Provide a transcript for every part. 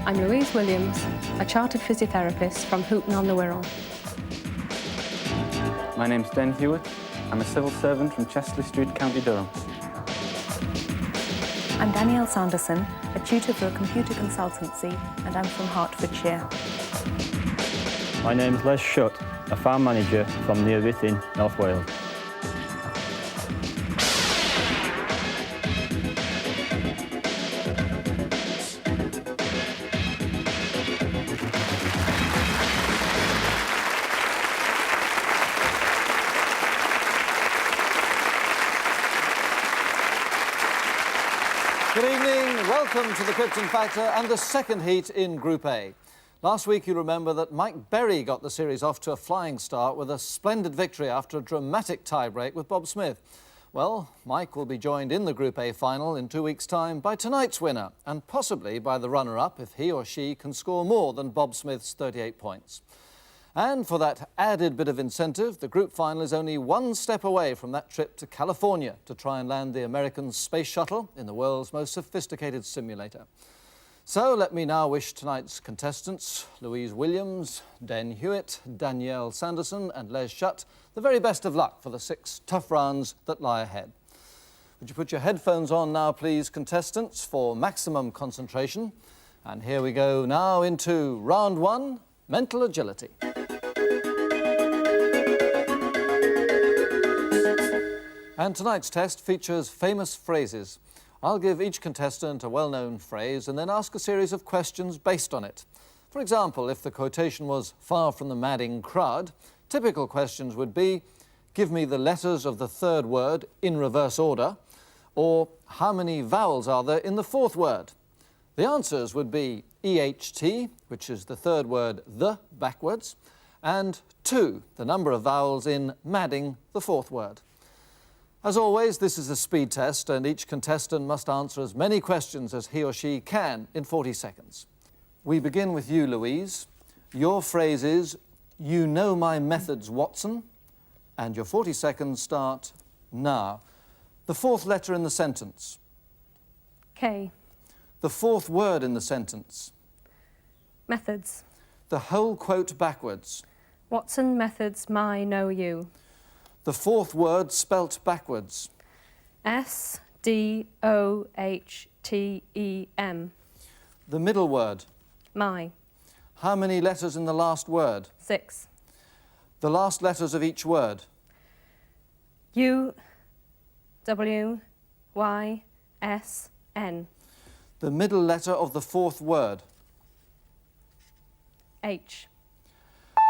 I'm Louise Williams, a chartered physiotherapist from Houghton on the Wirral. My name's Den Hewitt. I'm a civil servant from Chesley Street, County Durham. I'm Danielle Sanderson, a tutor for a computer consultancy, and I'm from Hertfordshire. My name's Les Shutt, a farm manager from near Ruthin, North Wales. Good evening, welcome to the Krypton Factor and the second heat in Group A. Last week you remember that Mike Berry got the series off to a flying start with a splendid victory after a dramatic tie-break with Bob Smith. Well, Mike will be joined in the Group A final in 2 weeks' time by tonight's winner and possibly by the runner-up if he or she can score more than Bob Smith's 38 points. And for that added bit of incentive, the group final is only one step away from that trip to California to try and land the American space shuttle in the world's most sophisticated simulator. So let me now wish tonight's contestants, Louise Williams, Den Hewitt, Danielle Sanderson and Les Shutt, the very best of luck for the 6 tough rounds that lie ahead. Would you put your headphones on now, please, contestants, for maximum concentration? And here we go now into round 1, mental agility. And tonight's test features famous phrases. I'll give each contestant a well-known phrase and then ask a series of questions based on it. For example, if the quotation was far from the madding crowd, typical questions would be, give me the letters of the third word in reverse order, or how many vowels are there in the fourth word? The answers would be EHT, which is the third word the backwards, and 2, the number of vowels in madding, the fourth word. As always, this is a speed test and each contestant must answer as many questions as he or she can in 40 seconds. We begin with you, Louise. Your phrase is, you know my methods, Watson, and your 40 seconds start now. The fourth letter in the sentence. K. The fourth word in the sentence. Methods. The whole quote backwards. Watson methods my know you. The fourth word spelt backwards. S-D-O-H-T-E-M. The middle word. My. How many letters in the last word? 6. The last letters of each word. U, W, Y, S, N. The middle letter of the fourth word. H.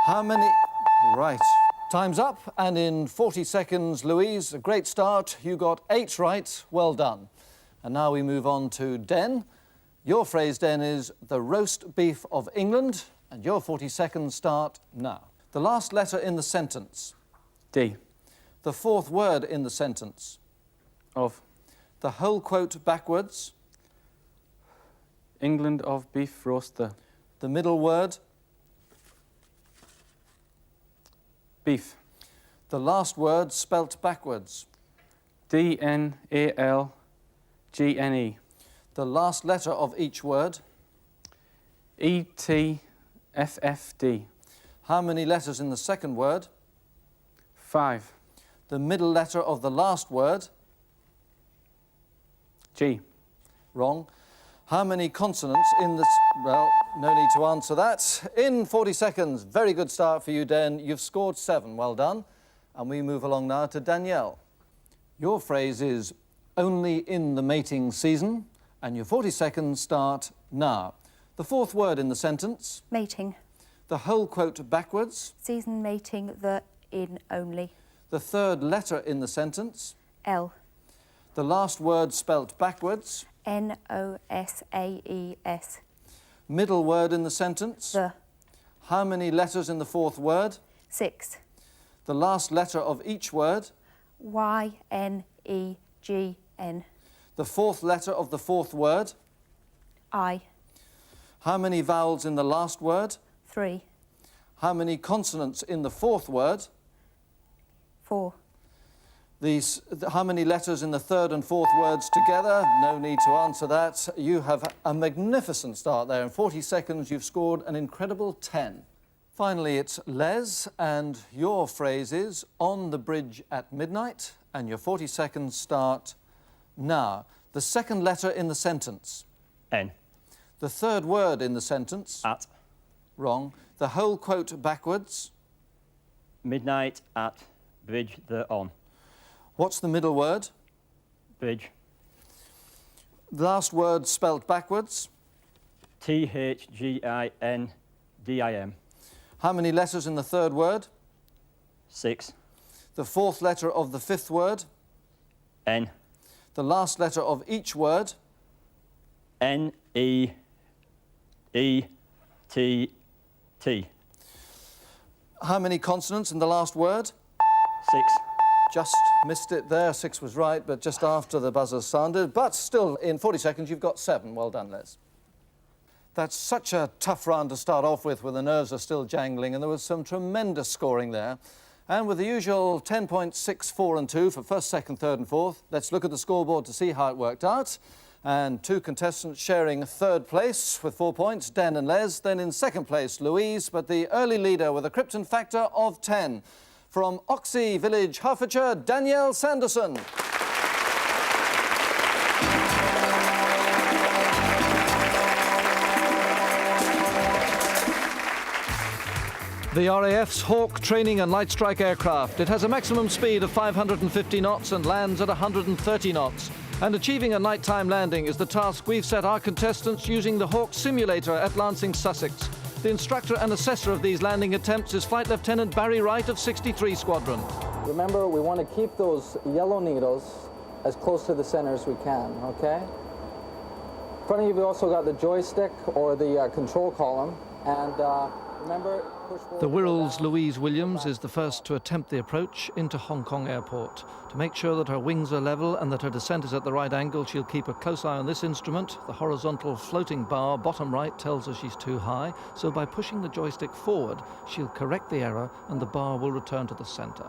How many... Right. Time's up, and in 40 seconds, Louise, a great start. You got 8 right. Well done. And now we move on to Den. Your phrase, Den, is the roast beef of England, and your 40 seconds start now. The last letter in the sentence. D. The fourth word in the sentence. Of. The whole quote backwards. England of beef roaster. The middle word. Beef. The last word spelt backwards. D-N-A-L-G-N-E. The last letter of each word. E-T-F-F-D. How many letters in the second word? 5. The middle letter of the last word. G. Wrong. How many consonants in the... Well, no need to answer that. In 40 seconds, very good start for you, Den. You've scored 7. Well done. And we move along now to Danielle. Your phrase is only in the mating season, and your 40 seconds start now. The fourth word in the sentence. Mating. The whole quote backwards. Season mating, the in only. The third letter in the sentence. L. The last word spelt backwards. N-O-S-A-E-S. Middle word in the sentence. The. How many letters in the fourth word? 6. The last letter of each word. Y-N-E-G-N. The fourth letter of the fourth word. I. How many vowels in the last word? 3. How many consonants in the fourth word? 4. How many letters in the third and fourth words together? No need to answer that. You have a magnificent start there. In 40 seconds, you've scored an incredible 10. Finally, it's Les, and your phrase is on the bridge at midnight, and your 40 seconds start now. The second letter in the sentence. N. The third word in the sentence. At. Wrong. The whole quote backwards. Midnight at bridge the on. What's the middle word? Bridge. The last word spelt backwards. THGINDIM. How many letters in the third word? 6. The fourth letter of the fifth word. N. The last letter of each word. NEETT. How many consonants in the last word? 6. Just missed it there. 6 was right, but just after the buzzer sounded. But still, in 40 seconds, you've got 7. Well done, Les. That's such a tough round to start off with, where the nerves are still jangling, and there was some tremendous scoring there. And with the usual 10 points, 6, 4 and 2 for first, second, third and fourth, let's look at the scoreboard to see how it worked out. And 2 contestants sharing third place with 4 points, Dan and Les. Then in second place, Louise, but the early leader with a Krypton factor of 10. From Oxey Village, Hertfordshire, Danielle Sanderson. The RAF's Hawk training and light strike aircraft. It has a maximum speed of 550 knots and lands at 130 knots. And achieving a nighttime landing is the task we've set our contestants using the Hawk simulator at Lancing, Sussex. The instructor and assessor of these landing attempts is Flight Lieutenant Barry Wright of 63 Squadron. Remember, we want to keep those yellow needles as close to the center as we can, okay? In front of you, we also got the joystick or the control column, and remember, push forward. The Wirral's Louise Williams is the first to attempt the approach into Hong Kong Airport. To make sure that her wings are level and that her descent is at the right angle, she'll keep a close eye on this instrument. The horizontal floating bar, bottom right, tells her she's too high, so by pushing the joystick forward, she'll correct the error and the bar will return to the center.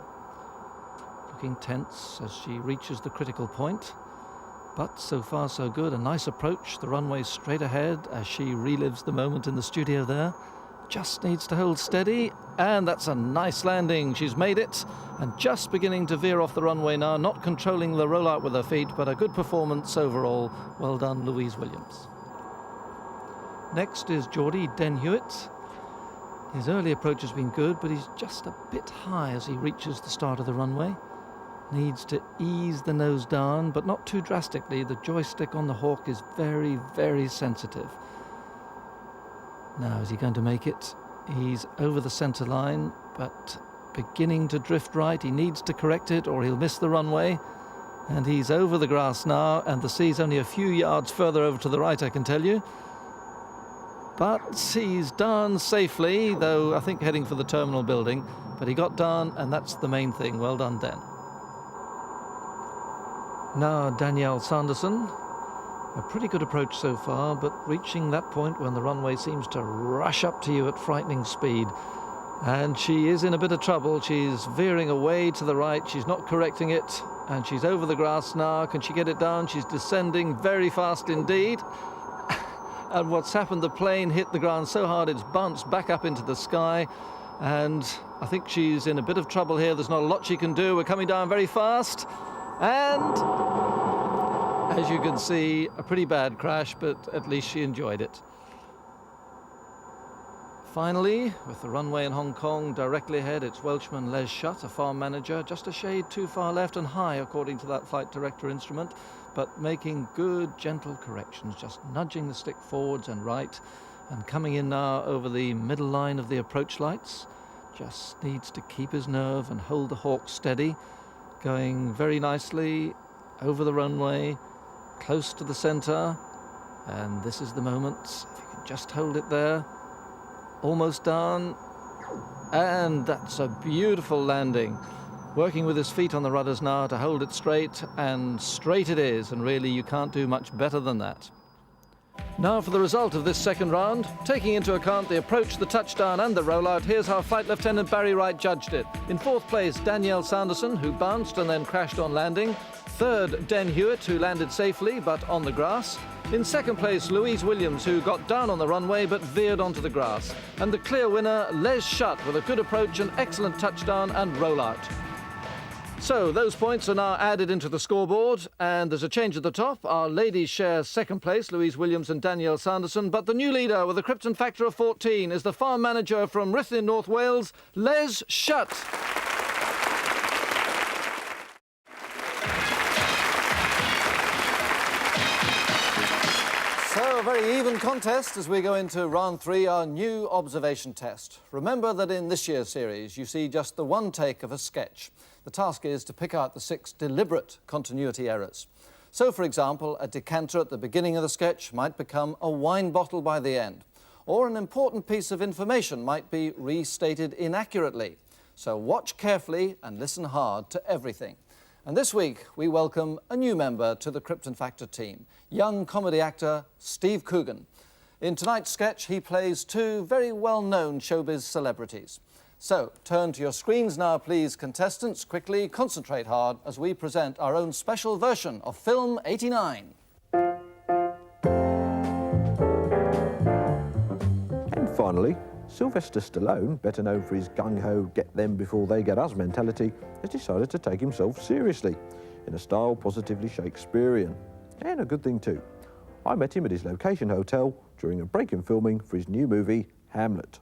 Looking tense as she reaches the critical point. But so far so good, a nice approach, the runway straight ahead as she relives the moment in the studio there. Just needs to hold steady, and that's a nice landing. She's made it, and just beginning to veer off the runway now, not controlling the rollout with her feet, but a good performance overall. Well done, Louise Williams. Next is Geordie Den Hewitt. His early approach has been good, but he's just a bit high as he reaches the start of the runway. Needs to ease the nose down, but not too drastically. The joystick on the Hawk is very, very sensitive. Now, is he going to make it? He's over the centre line, but beginning to drift right. He needs to correct it or he'll miss the runway. And he's over the grass now, and the sea's only a few yards further over to the right, I can tell you. But he's down safely, though I think heading for the terminal building. But he got down, and that's the main thing. Well done, Dan. Now, Danielle Sanderson. A pretty good approach so far, but reaching that point when the runway seems to rush up to you at frightening speed. And she is in a bit of trouble. She's veering away to the right. She's not correcting it. And she's over the grass now. Can she get it down? She's descending very fast indeed. And what's happened, the plane hit the ground so hard it's bounced back up into the sky. And I think she's in a bit of trouble here. There's not a lot she can do. We're coming down very fast. And as you can see, a pretty bad crash, but at least she enjoyed it. Finally, with the runway in Hong Kong directly ahead, it's Welshman Les Shutt, a farm manager, just a shade too far left and high, according to that flight director instrument, but making good, gentle corrections, just nudging the stick forwards and right, and coming in now over the middle line of the approach lights. Just needs to keep his nerve and hold the Hawk steady, going very nicely over the runway, close to the center, and this is the moment. If you can just hold it there, almost down, and that's a beautiful landing. Working with his feet on the rudders now to hold it straight, and straight it is, and really you can't do much better than that. Now for the result of this second round. Taking into account the approach, the touchdown and the rollout, here's how Flight Lieutenant Barry Wright judged it. In fourth place, Danielle Sanderson, who bounced and then crashed on landing. Third, Den Hewitt, who landed safely but on the grass. In second place, Louise Williams, who got down on the runway but veered onto the grass. And the clear winner, Les Schutt, with a good approach, an excellent touchdown and rollout. So those points are now added into the scoreboard, and there's a change at the top. Our ladies share second place, Louise Williams and Danielle Sanderson, but the new leader with a Krypton factor of 14 is the farm manager from Ruthin, North Wales, Les Schutt. So, a very even contest as we go into round 3, our new observation test. Remember that in this year's series, you see just the one take of a sketch. The task is to pick out the 6 deliberate continuity errors. So, for example, a decanter at the beginning of the sketch might become a wine bottle by the end, or an important piece of information might be restated inaccurately. So watch carefully and listen hard to everything. And this week, we welcome a new member to the Krypton Factor team, young comedy actor Steve Coogan. In tonight's sketch, he plays 2 very well-known showbiz celebrities. So, turn to your screens now, please, contestants. Quickly, concentrate hard as we present our own special version of Film 89. And finally, Sylvester Stallone, better known for his gung-ho, get-them-before-they-get-us mentality, has decided to take himself seriously, in a style positively Shakespearean. And a good thing too. I met him at his location hotel during a break in filming for his new movie, Hamlet.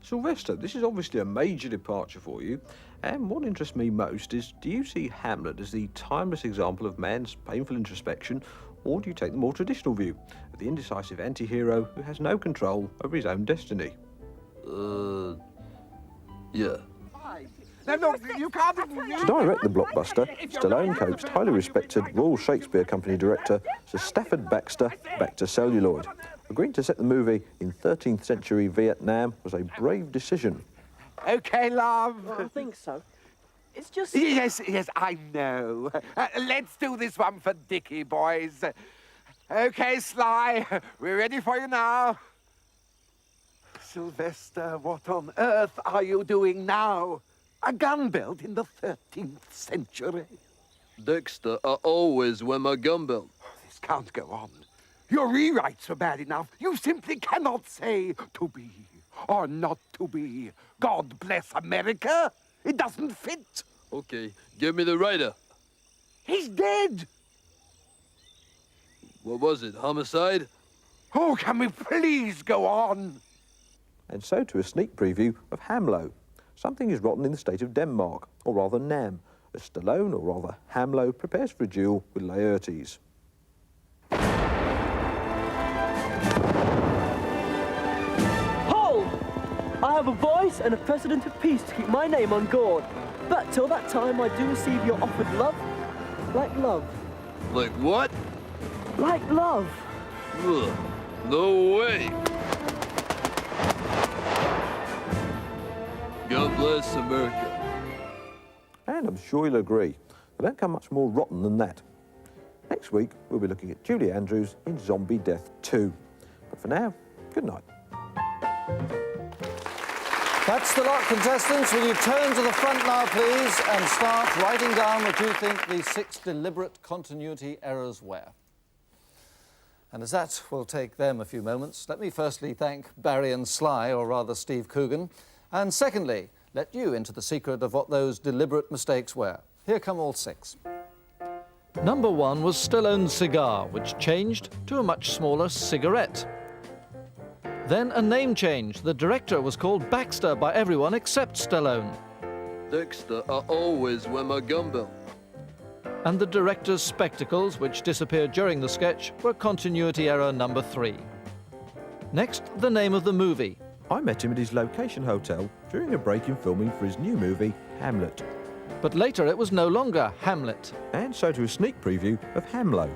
Sylvester, this is obviously a major departure for you, and what interests me most is, do you see Hamlet as the timeless example of man's painful introspection, or do you take the more traditional view of the indecisive anti-hero who has no control over his own destiny? Yeah. To direct the blockbuster, Stallone coaxed highly respected Royal Shakespeare Company director Sir Stafford Baxter back to celluloid. Agreeing to set the movie in 13th century Vietnam was a brave decision. Okay, love. I think so. It's just... Yes, I know. Let's do this one for Dickie, boys. Okay, Sly, we're ready for you now. Sylvester, what on earth are you doing now? A gun belt in the 13th century? Dexter, I always wear my gun belt. This can't go on. Your rewrites were bad enough. You simply cannot say to be or not to be. God bless America. It doesn't fit. Okay, give me the writer. He's dead. What was it, homicide? Oh, can we please go on? And so to a sneak preview of Hamlo. Something is rotten in the state of Denmark, or rather Nam, as Stallone, or rather Hamlo, prepares for a duel with Laertes. Hold! I have a voice and a precedent of peace to keep my name on board. But till that time, I do receive your offered love. Like love. Like what? Like love. Ugh, no way. God bless America. And I'm sure you'll agree, they don't come much more rotten than that. Next week, we'll be looking at Julie Andrews in Zombie Death 2. But for now, good night. That's the lot, contestants. Will you turn to the front now, please, and start writing down what you think the 6 deliberate continuity errors were. And as that will take them a few moments, let me firstly thank Barry and Sly, or rather Steve Coogan, and secondly, let you into the secret of what those deliberate mistakes were. Here come all 6. Number 1 was Stallone's cigar, which changed to a much smaller cigarette. Then a name change. The director was called Baxter by everyone except Stallone. Dexter, I always wear my gun belt. And the director's spectacles, which disappeared during the sketch, were continuity error number 3. Next, the name of the movie. I met him at his location hotel during a break in filming for his new movie, Hamlet. But later it was no longer Hamlet. And so to a sneak preview of Hamlo.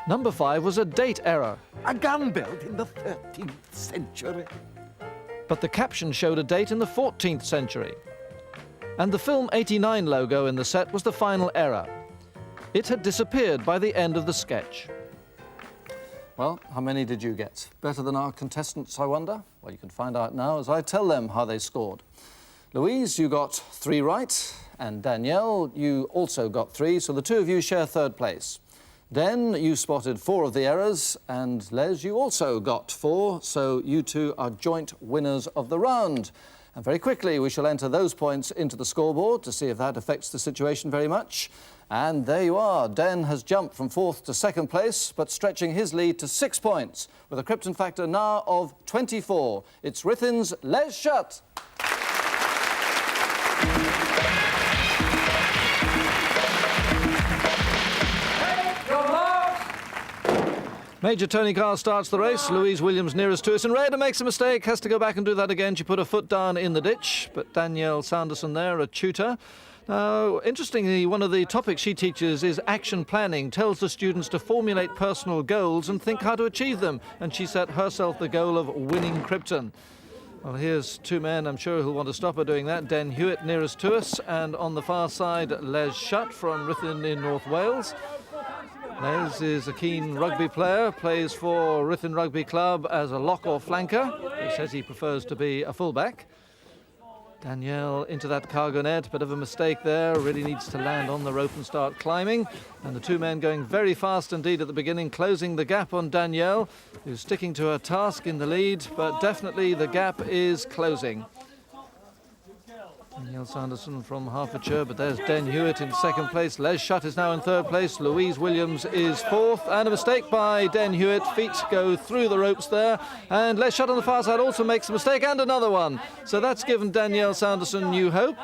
Number 5 was a date error. A gun belt in the 13th century. But the caption showed a date in the 14th century. And the Film 89 logo in the set was the final error. It had disappeared by the end of the sketch. Well, how many did you get? Better than our contestants, I wonder? Well, you can find out now as I tell them how they scored. Louise, you got 3 right, and Danielle, you also got 3, so the two of you share third place. Den, you spotted 4 of the errors, and Les, you also got 4, so you two are joint winners of the round. And very quickly, we shall enter those points into the scoreboard to see if that affects the situation very much. And there you are. Den has jumped from 4th to 2nd place, but stretching his lead to 6 points, with a Krypton factor now of 24. It's Ruthin's Les Schutt. Major Tony Carr starts the race. Louise Williams nearest to us in red and makes a mistake. Has to go back and do that again. She put her foot down in the ditch. But Danielle Sanderson there, a tutor. Now, interestingly, one of the topics she teaches is action planning. Tells the students to formulate personal goals and think how to achieve them. And she set herself the goal of winning Krypton. Well, here's 2 men, I'm sure, who'll want to stop her doing that. Den Hewitt nearest to us. And on the far side, Les Schutt from Ruthin in North Wales. Les is a keen rugby player, plays for Ruthin Rugby Club as a lock or flanker. He says he prefers to be a fullback. Danielle into that cargo net, bit of a mistake there, really needs to land on the rope and start climbing. And the 2 men going very fast indeed at the beginning, closing the gap on Danielle, who's sticking to her task in the lead, but definitely the gap is closing. Danielle Sanderson from Hertfordshire, but there's Den Hewitt in 2nd place. Les Schutt is now in 3rd place. Louise Williams is 4th, and a mistake by Den Hewitt. Feet go through the ropes there, and Les Schutt on the far side also makes a mistake, and another one. So that's given Danielle Sanderson new hope.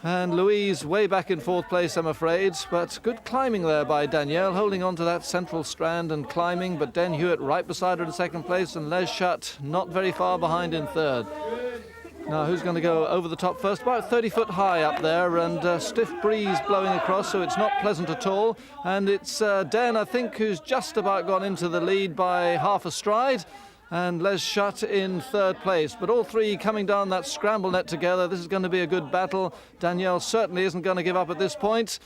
And Louise way back in 4th place, I'm afraid, but good climbing there by Danielle, holding on to that central strand and climbing, but Den Hewitt right beside her in 2nd place, and Les Schutt not very far behind in 3rd. Now, who's going to go over the top first? About 30 foot high up there, and a stiff breeze blowing across, so it's not pleasant at all. And it's Den, I think, who's just about gone into the lead by half a stride, and Les Schutt in 3rd place. But all 3 coming down that scramble net together. This is going to be a good battle. Danielle certainly isn't going to give up at this point.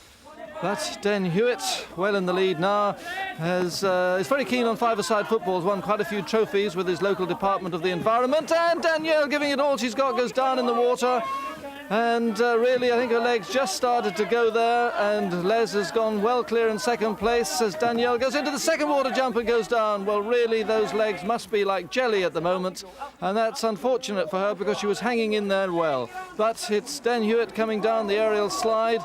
But Den Hewitt, well in the lead now, is very keen on 5-a-side footballs, won quite a few trophies with his local Department of the Environment, and Danielle giving it all she's got, goes down in the water, and really I think her legs just started to go there, and Les has gone well clear in 2nd place as Danielle goes into the 2nd water jump and goes down. Well, really those legs must be like jelly at the moment, and that's unfortunate for her because she was hanging in there well. But it's Den Hewitt coming down the aerial slide,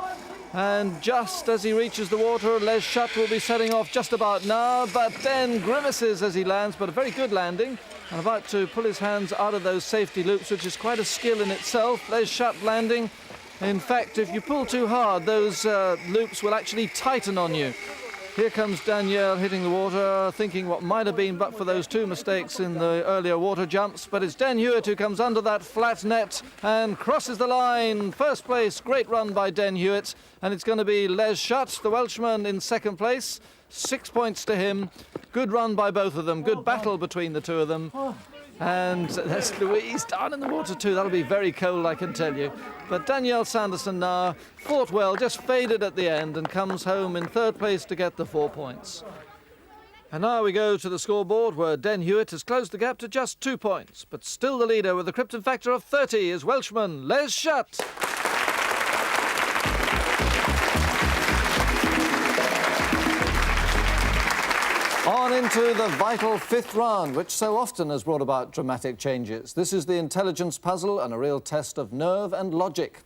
and just as he reaches the water, Les Schutt will be setting off just about now, but Den grimaces as he lands, but a very good landing, and about to pull his hands out of those safety loops, which is quite a skill in itself. Les Schutt landing. In fact, if you pull too hard, those loops will actually tighten on you. Here comes Danielle hitting the water, thinking what might have been but for those 2 mistakes in the earlier water jumps. But it's Den Hewitt who comes under that flat net and crosses the line. 1st place, great run by Den Hewitt. And it's going to be Les Schutt, the Welshman, in 2nd place. 6 points to him. Good run by both of them. Good battle between the 2 of them. And there's Louise down in the water too. That'll be very cold, I can tell you. But Danielle Sanderson now fought well, just faded at the end and comes home in 3rd place to get the 4 points. And now we go to the scoreboard where Den Hewitt has closed the gap to just 2 points. But still the leader with a Krypton factor of 30 is Welshman Les Schutt. On into the vital 5th round, which so often has brought about dramatic changes. This is the intelligence puzzle and a real test of nerve and logic.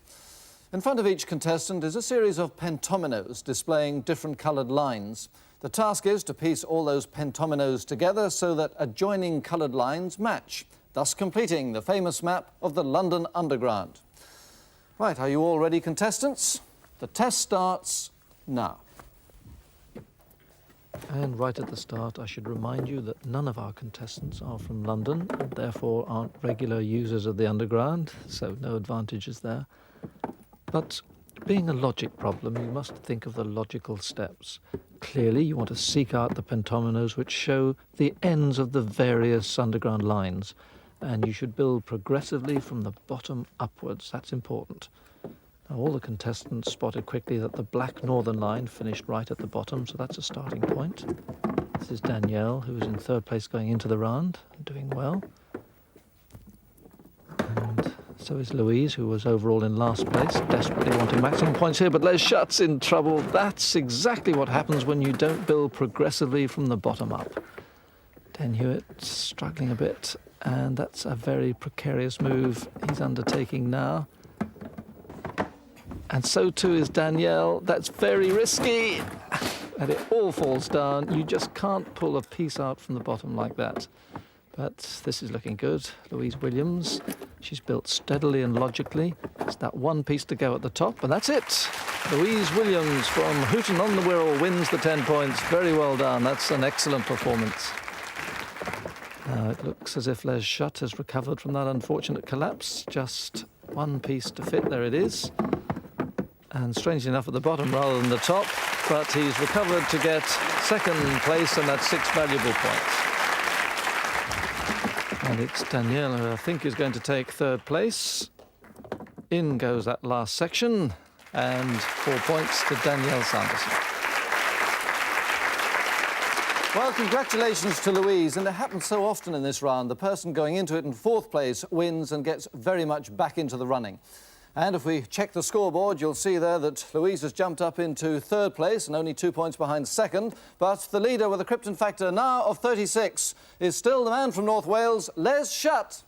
In front of each contestant is a series of pentominoes displaying different coloured lines. The task is to piece all those pentominoes together so that adjoining coloured lines match, thus completing the famous map of the London Underground. Right, are you all ready, contestants? The test starts now. And right at the start, I should remind you that none of our contestants are from London and therefore aren't regular users of the Underground, so no advantages there. But being a logic problem, you must think of the logical steps. Clearly, you want to seek out the pentominoes which show the ends of the various Underground lines, and you should build progressively from the bottom upwards. That's important. Now, all the contestants spotted quickly that the black northern line finished right at the bottom, so that's a starting point. This is Danielle, who was in third place going into the round, doing well. And so is Louise, who was overall in last place, desperately wanting maximum points here, but Les Schutt's in trouble. That's exactly what happens when you don't build progressively from the bottom up. Den Hewitt struggling a bit, and that's a very precarious move he's undertaking now. And so too is Danielle. That's very risky. And it all falls down. You just can't pull a piece out from the bottom like that. But this is looking good. Louise Williams, she's built steadily and logically. It's that one piece to go at the top, and that's it. Louise Williams from Hooton on the Wirral wins the 10 points. Very well done. That's an excellent performance. Now it looks as if Les Schutt has recovered from that unfortunate collapse. Just one piece to fit. There it is. And strangely enough at the bottom rather than the top, but he's recovered to get second place, and that's 6 valuable points. And it's Danielle who I think is going to take third place. In goes that last section, and 4 points to Danielle Sanderson. Well, congratulations to Louise, and it happens so often in this round. The person going into it in fourth place wins and gets very much back into the running. And if we check the scoreboard, you'll see there that Louise has jumped up into third place and only 2 points behind second. But the leader with a Krypton factor now of 36 is still the man from North Wales, Les Schutt.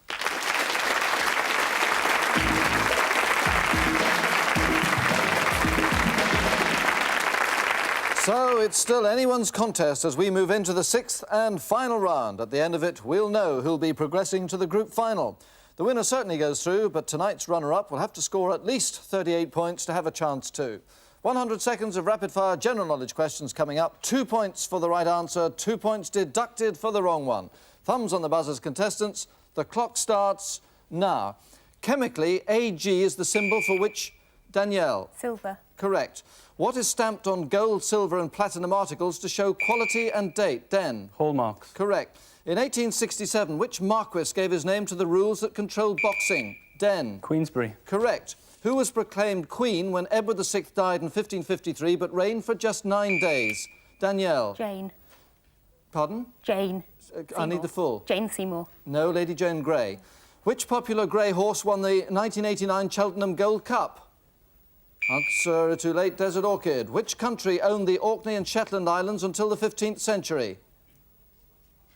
So it's still anyone's contest as we move into the 6th and final round. At the end of it, we'll know who'll be progressing to the group final. The winner certainly goes through, but tonight's runner-up will have to score at least 38 points to have a chance too. 100 seconds of rapid-fire general knowledge questions coming up. 2 points for the right answer, 2 points deducted for the wrong one. Thumbs on the buzzers, contestants. The clock starts now. Chemically, Ag is the symbol for which? Danielle? Silver. Correct. What is stamped on gold, silver and platinum articles to show quality and date? Den? Hallmarks. Correct. In 1867, which marquis gave his name to the rules that controlled boxing? Den? Queensberry. Correct. Who was proclaimed Queen when Edward VI died in 1553 but reigned for just 9 days? Danielle? Jane. Pardon? Jane. I need the full. Jane Seymour. No, Lady Jane Grey. Which popular grey horse won the 1989 Cheltenham Gold Cup? Answer, too late, Desert Orchid. Which country owned the Orkney and Shetland Islands until the 15th century?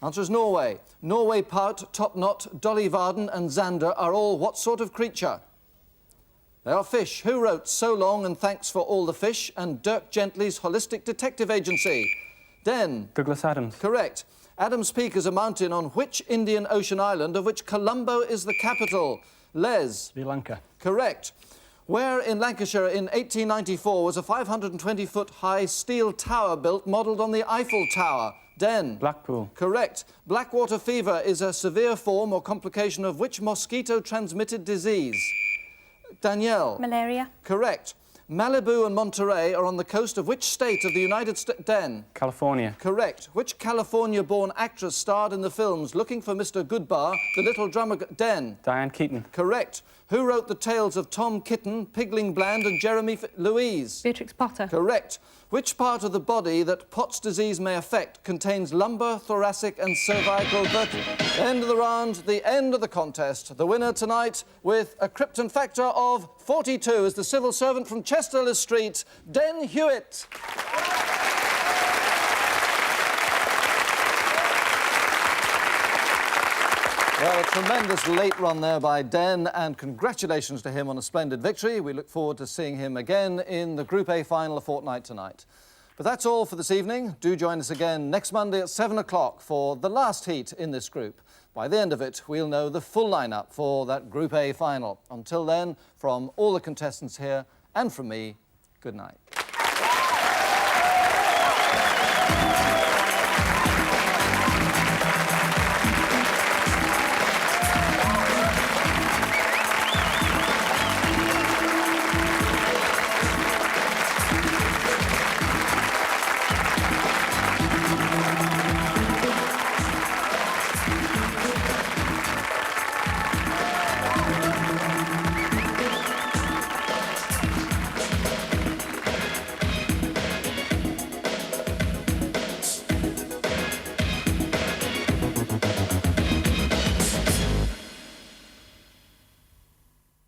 Answer is Norway. Norway Pout, Topknot, Dolly Varden and Xander are all what sort of creature? They are fish. Who wrote So Long and Thanks for All the Fish and Dirk Gently's Holistic Detective Agency? Den? Douglas Adams. Correct. Adams Peak is a mountain on which Indian Ocean island of which Colombo is the capital? Les? Sri Lanka. Correct. Where in Lancashire in 1894 was a 520-foot high steel tower built modelled on the Eiffel Tower? Den? Blackpool. Correct. Blackwater fever is a severe form or complication of which mosquito-transmitted disease? Danielle? Malaria. Correct. Malibu and Monterey are on the coast of which state of the United States? Den? California. Correct. Which California-born actress starred in the films Looking for Mr. Goodbar, The Little Drummer... Den? Diane Keaton. Correct. Who wrote the tales of Tom Kitten, Pigling Bland and Jeremy... Louise? Beatrix Potter. Correct. Which part of the body that Pott's disease may affect contains lumbar, thoracic and cervical vertebrae? End of the round, the end of the contest. The winner tonight with a Krypton factor of 42 is the civil servant from Chester Street, Den Hewitt. Well, a tremendous late run there by Den, and congratulations to him on a splendid victory. We look forward to seeing him again in the Group A final a fortnight tonight. But that's all for this evening. Do join us again next Monday at 7 o'clock for the last heat in this group. By the end of it, we'll know the full lineup for that Group A final. Until then, from all the contestants here and from me, good night.